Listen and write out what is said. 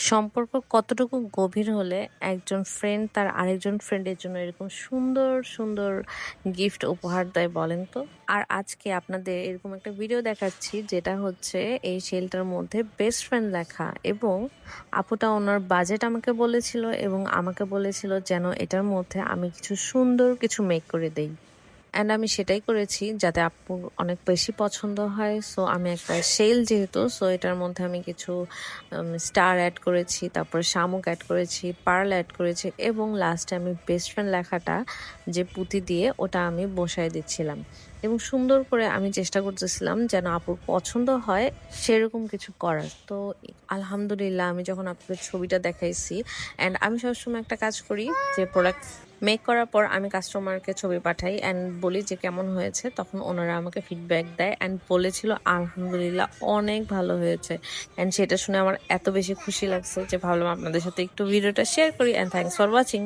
সম্পর্ক কতটুকু গভীর হলে একজন ফ্রেন্ড তার আরেকজন ফ্রেন্ডের জন্য এরকম সুন্দর, সুন্দর গিফট উপহার দেয় বলেন তো? আর আজকে আপনাদের এরকম একটা ভিডিও দেখাচ্ছি যেটা হচ্ছে এই সেলটার মধ্যে বেস্ট ফ্রেন্ড লেখা এবং আপুটা ওনার বাজেট আমাকে বলেছিল এবং আমাকে বলেছিল যেন এটার মধ্যে আমি কিছু সুন্দর কিছু মেক করে দেই। অ্যান্ড আমি সেটাই করেছি যাতে আপুর অনেক বেশি পছন্দ হয়। সো আমি একটা সেল যেহেতু সো এটার মধ্যে আমি কিছু স্টার অ্যাড করেছি, তারপরে শামুক অ্যাড করেছি, পার্ল অ্যাড করেছি এবং লাস্টে আমি বেস্ট ফ্রেন্ড লেখাটা যে পুঁতি দিয়ে ওটা আমি বসায় দিচ্ছিলাম। এবং সুন্দর করে আমি চেষ্টা করতেছিলাম যেন আপুর পছন্দ হয় সেরকম কিছু করার। তো আলহামদুলিল্লাহ আমি যখন আপনাদের ছবিটা দেখাইছি অ্যান্ড আমি সবসময় একটা কাজ করি যে প্রোডাক্ট মেক করার পর আমি কাস্টমারকে ছবি পাঠাই অ্যান্ড বলি যে কেমন হয়েছে। তখন ওনারা আমাকে ফিডব্যাক দেয় অ্যান্ড বলেছিল আলহামদুলিল্লাহ অনেক ভালো হয়েছে। অ্যান্ড সেটা শুনে আমার এত বেশি খুশি লাগছে যে ভাবলাম আপনাদের সাথে একটু ভিডিওটা শেয়ার করি অ্যান্ড থ্যাংকস ফর ওয়াচিং।